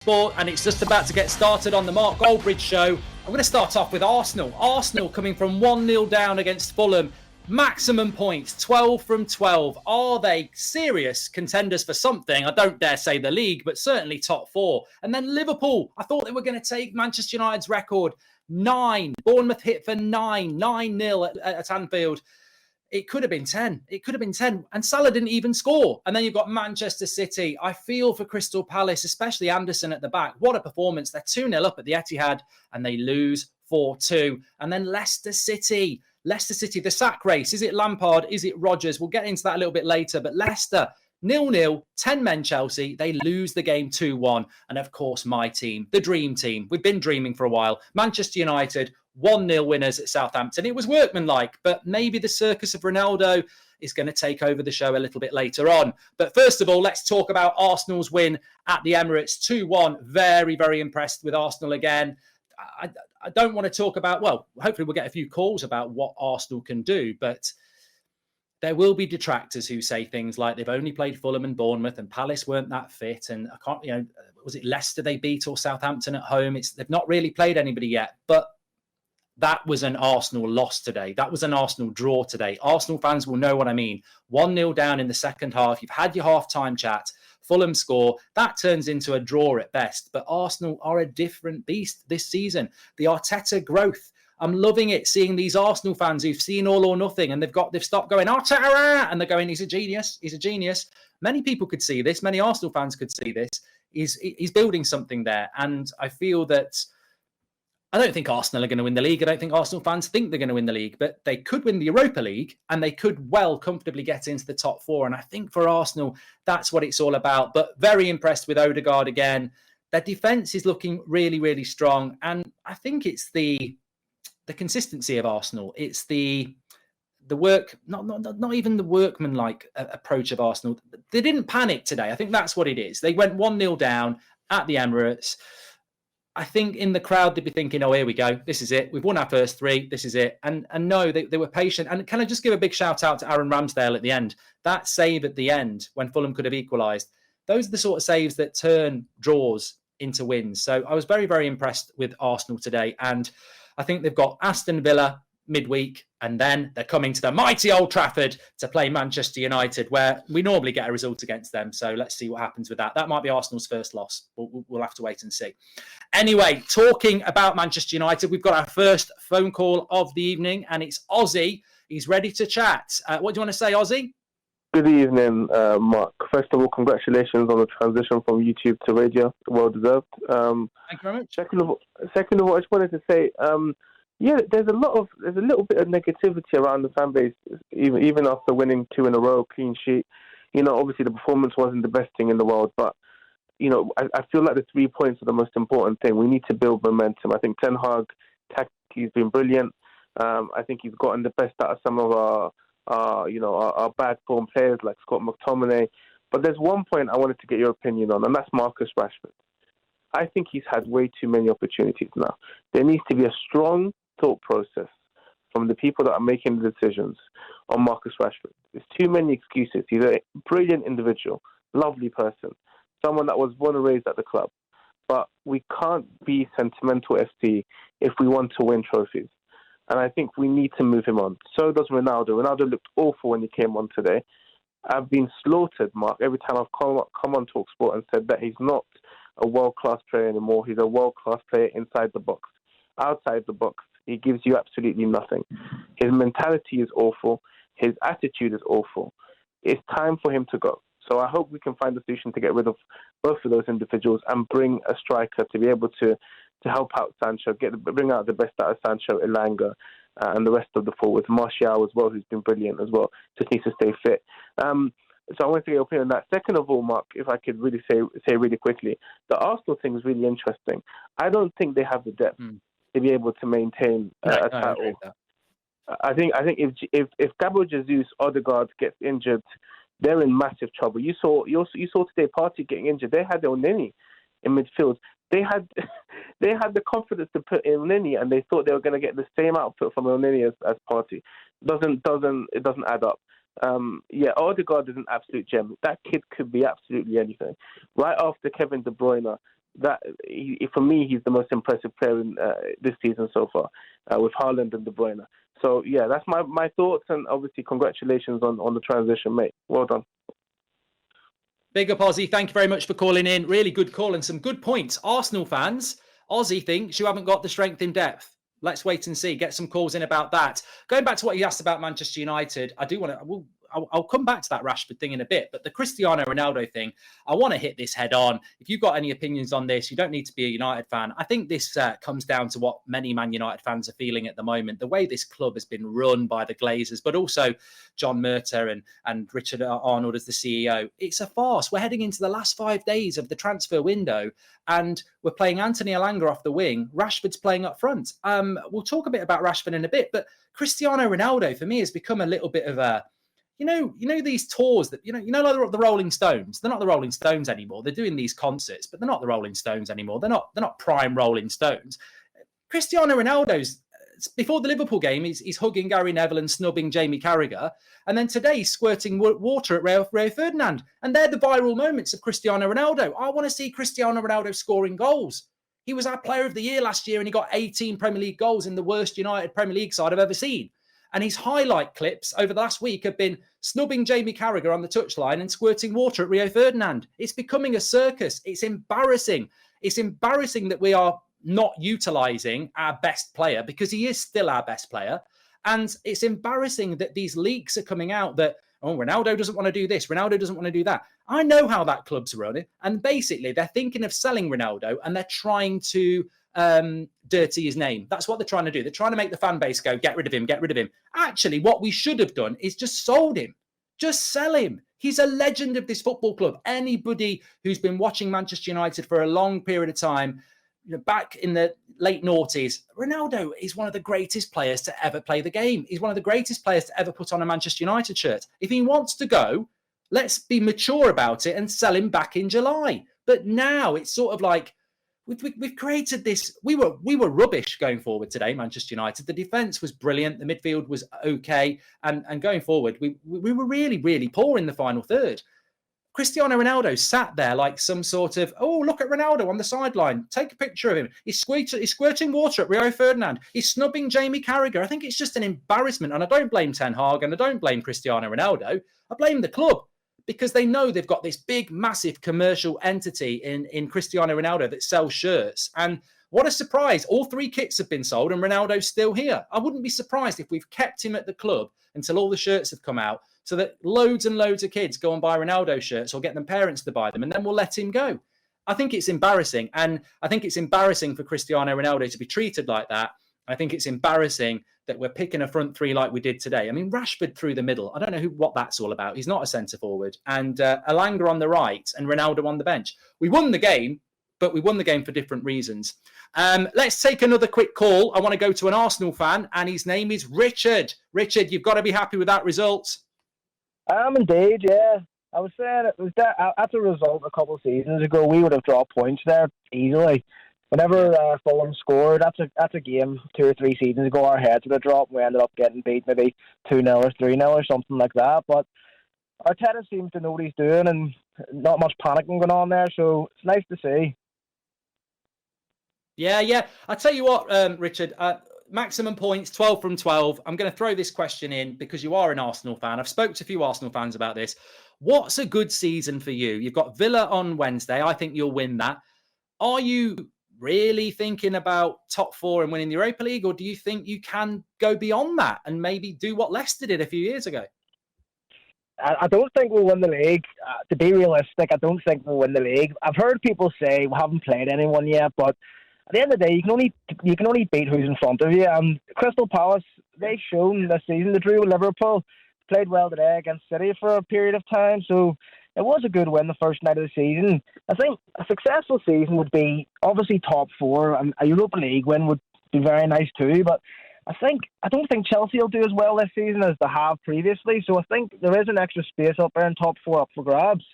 Sport, and it's just about to get started on the Mark Goldbridge show. I'm going to start off with Arsenal. Arsenal coming from 1-0 down against Fulham. Maximum points, 12 from 12. Are they serious contenders for something? I don't dare say the league, but certainly top four. And then Liverpool, I thought they were going to take Manchester United's record. 9. Bournemouth hit for 9-0 at Anfield. It could have been 10. It could have been 10. And Salah didn't even score. And then you've got Manchester City. I feel for Crystal Palace, especially Anderson at the back. What a performance. They're 2-0 up at the Etihad and they lose 4-2. And then Leicester City, the sack race. Is it Lampard? Is it Rodgers? We'll get into that a little bit later. But Leicester, 0-0, 10 men Chelsea. They lose the game 2-1. And of course, my team, the dream team. We've been dreaming for a while. Manchester United, 1-0 winners at Southampton. It was workmanlike, but maybe the circus of Ronaldo is going to take over the show a little bit later on. But first of all, let's talk about Arsenal's win at the Emirates, 2-1. Very, very impressed with Arsenal again. I don't want to talk about, well, hopefully we'll get a few calls about what Arsenal can do, but there will be detractors who say things like they've only played Fulham and Bournemouth and Palace weren't that fit. And I can't, was it Leicester they beat or Southampton at home? They've not really played anybody yet, but that was an Arsenal loss today. That was an Arsenal draw today. Arsenal fans will know what I mean. 1-0 down in the second half. You've had your half-time chat. Fulham score. That turns into a draw at best. But Arsenal are a different beast this season. The Arteta growth. I'm loving it, seeing these Arsenal fans who've seen all or nothing and they've stopped going, Arteta, and they're going, he's a genius. He's a genius. Many people could see this. Many Arsenal fans could see this. He's building something there. And I feel that I don't think Arsenal are going to win the league. I don't think Arsenal fans think they're going to win the league, but they could win the Europa League and they could well comfortably get into the top four. And I think for Arsenal, that's what it's all about. But very impressed with Odegaard again. Their defence is looking really, really strong. And I think it's the consistency of Arsenal. It's the work, not even the workmanlike approach of Arsenal. They didn't panic today. I think that's what it is. They went 1-0 down at the Emirates. I think in the crowd, they'd be thinking, oh, here we go. This is it. We've won our first 3. This is it. And no, they were patient. And can I just give a big shout out to Aaron Ramsdale at the end? That save at the end when Fulham could have equalised. Those are the sort of saves that turn draws into wins. So I was very, very impressed with Arsenal today. And I think they've got Aston Villa midweek, and then they're coming to the mighty Old Trafford to play Manchester United, where we normally get a result against them. So let's see what happens with that. That might be Arsenal's first loss. We'll have to wait and see. Anyway, talking about Manchester United, we've got our first phone call of the evening, and it's Ozzy. He's ready to chat. What do you want to say, Ozzy? Good evening, Mark. First of all, congratulations on the transition from YouTube to radio. Well deserved. Thank you very much. Second of all, I just wanted to say, there's a little bit of negativity around the fan base, even after winning 2 in a row, clean sheet. Obviously the performance wasn't the best thing in the world, but I feel like the 3 points are the most important thing. We need to build momentum. I think Ten Hag tactically has been brilliant. I think he's gotten the best out of some of our bad form players like Scott McTominay. But there's one point I wanted to get your opinion on, and that's Marcus Rashford. I think he's had way too many opportunities now. There needs to be a strong thought process from the people that are making the decisions on Marcus Rashford. There's too many excuses. He's a brilliant individual, lovely person, someone that was born and raised at the club. But we can't be sentimental FC if we want to win trophies. And I think we need to move him on. So does Ronaldo. Ronaldo looked awful when he came on today. I've been slaughtered, Mark, every time I've come on talkSPORT and said that he's not a world-class player anymore. He's a world-class player inside the box. Outside the box, he gives you absolutely nothing. His mentality is awful. His attitude is awful. It's time for him to go. So I hope we can find a solution to get rid of both of those individuals and bring a striker to be able to help out Sancho, bring out the best out of Sancho, Elanga, and the rest of the forwards. Martial as well, who's been brilliant as well. Just needs to stay fit. So I want to get your opinion on that. Second of all, Mark, if I could really say really quickly, the Arsenal thing is really interesting. I don't think they have the depth to be able to maintain a title. I think if Gabriel Jesus, Odegaard gets injured, they're in massive trouble. You saw today Partey getting injured. They had Elneny in midfield. They had the confidence to put in Elneny, and they thought they were going to get the same output from Elneny as Partey. It doesn't add up. Odegaard is an absolute gem. That kid could be absolutely anything. Right after Kevin De Bruyne, for me, he's the most impressive player in this season so far, with Haaland and De Bruyne. So yeah, that's my thoughts, and obviously congratulations on the transition, mate. Well done. Big up, Ozzy. Thank you very much for calling in. Really good call and some good points. Arsenal fans, Ozzy thinks you haven't got the strength in depth. Let's wait and see. Get some calls in about that. Going back to what you asked about Manchester United, I do want to... I'll come back to that Rashford thing in a bit, but the Cristiano Ronaldo thing, I want to hit this head on. If you've got any opinions on this, you don't need to be a United fan. I think this comes down to what many Man United fans are feeling at the moment. The way this club has been run by the Glazers, but also John Murtagh and Richard Arnold as the CEO. It's a farce. We're heading into the last 5 days of the transfer window, and we're playing Anthony Elanga off the wing. Rashford's playing up front. We'll talk a bit about Rashford in a bit, but Cristiano Ronaldo, for me, has become a little bit of a... You know these tours that, like the Rolling Stones. They're not the Rolling Stones anymore. They're doing these concerts, but they're not the Rolling Stones anymore. They're not prime Rolling Stones. Cristiano Ronaldo's, before the Liverpool game, he's hugging Gary Neville and snubbing Jamie Carragher. And then today he's squirting water at Rio Ferdinand. And they're the viral moments of Cristiano Ronaldo. I want to see Cristiano Ronaldo scoring goals. He was our player of the year last year, and he got 18 Premier League goals in the worst United Premier League side I've ever seen. And his highlight clips over the last week have been snubbing Jamie Carragher on the touchline and squirting water at Rio Ferdinand. It's becoming a circus. It's embarrassing. It's embarrassing that we are not utilising our best player, because he is still our best player. And it's embarrassing that these leaks are coming out that, Ronaldo doesn't want to do this, Ronaldo doesn't want to do that. I know how that club's running. And basically, they're thinking of selling Ronaldo, and they're trying to dirty his name. That's what they're trying to do. They're trying to make the fan base go, get rid of him, get rid of him. Actually, what we should have done is just sold him. Just sell him. He's a legend of this football club. Anybody who's been watching Manchester United for a long period of time, back in the late noughties, Ronaldo is one of the greatest players to ever play the game. He's one of the greatest players to ever put on a Manchester United shirt. If he wants to go, let's be mature about it and sell him back in July. But now it's sort of like, we've created this. We were rubbish going forward today, Manchester United. The defence was brilliant. The midfield was okay. And going forward, we were really, really poor in the final third. Cristiano Ronaldo sat there like some sort of, look at Ronaldo on the sideline. Take a picture of him. He's squirting water at Rio Ferdinand. He's snubbing Jamie Carragher. I think it's just an embarrassment. And I don't blame Ten Hag, and I don't blame Cristiano Ronaldo. I blame the club, because they know they've got this big, massive commercial entity in Cristiano Ronaldo that sells shirts. And what a surprise. All 3 kits have been sold and Ronaldo's still here. I wouldn't be surprised if we've kept him at the club until all the shirts have come out, so that loads and loads of kids go and buy Ronaldo shirts or get their parents to buy them, and then we'll let him go. I think it's embarrassing. And I think it's embarrassing for Cristiano Ronaldo to be treated like that. I think it's embarrassing that we're picking a front three like we did today. I mean, Rashford through the middle. I don't know what that's all about. He's not a centre forward. And Elanga on the right and Ronaldo on the bench. We won the game, but we won the game for different reasons. Let's take another quick call. I want to go to an Arsenal fan, and his name is Richard. Richard, you've got to be happy with that result. I am indeed, yeah. I was saying it was that as a result a couple of seasons ago, we would have dropped points there easily. Whenever Fulham scored, that's a game 2 or 3 seasons ago, our heads would have dropped, and we ended up getting beat maybe 2-0 or 3-0 or something like that. But Arteta seems to know what he's doing, and not much panicking going on there, so it's nice to see. Yeah. I tell you what, Richard, maximum points, 12 from 12. I'm going to throw this question in because you are an Arsenal fan. I've spoken to a few Arsenal fans about this. What's a good season for you? You've got Villa on Wednesday. I think you'll win that. Are you really thinking about top 4 and winning the Europa League, or do you think you can go beyond that and maybe do what Leicester did a few years ago? I don't think we'll win the league. To be realistic, I don't think we'll win the league. I've heard people say we haven't played anyone yet, but at the end of the day, you can only beat who's in front of you. And Crystal Palace, they've shown this season, they drew with Liverpool, played well today against City for a period of time, so it was a good win the first night of the season. I think a successful season would be obviously top 4, and a Europa League win would be very nice too, but I don't think Chelsea will do as well this season as they have previously, so I think there is an extra space up there in top 4 up for grabs.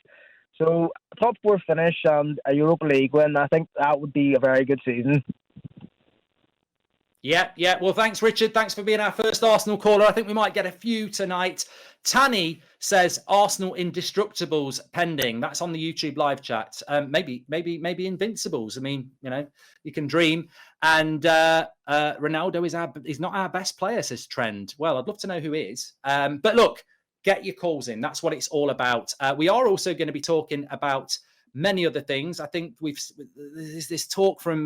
So top 4 finish and a Europa League win, I think that would be a very good season. Yeah. Well, thanks, Richard. Thanks for being our first Arsenal caller. I think we might get a few tonight. Tanny says Arsenal indestructibles pending. That's on the YouTube live chat. Maybe invincibles. I mean, you can dream. And Ronaldo is not our best player, says Trend. Well, I'd love to know who is. But look, get your calls in. That's what it's all about. We are also going to be talking about many other things. I think there's this talk from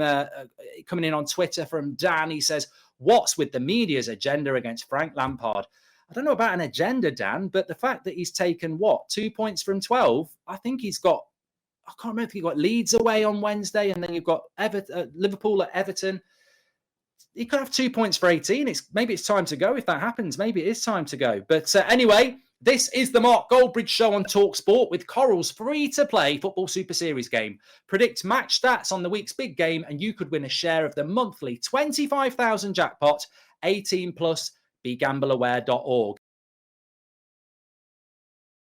coming in on Twitter from Dan. He says, "What's with the media's agenda against Frank Lampard?" I don't know about an agenda, Dan, but the fact that he's taken 2 points from 12, I think he's got, I can't remember if he got Leeds away on Wednesday and then you've got Liverpool at Everton. He could have 2 points for 18. Maybe it's time to go if that happens. Maybe it is time to go. But anyway, this is the Mark Goldbridge Show on talkSPORT with Coral's free-to-play Football Super Series game. Predict match stats on the week's big game and you could win a share of the monthly 25,000 jackpot. 18 plus. BeGambleAware.org.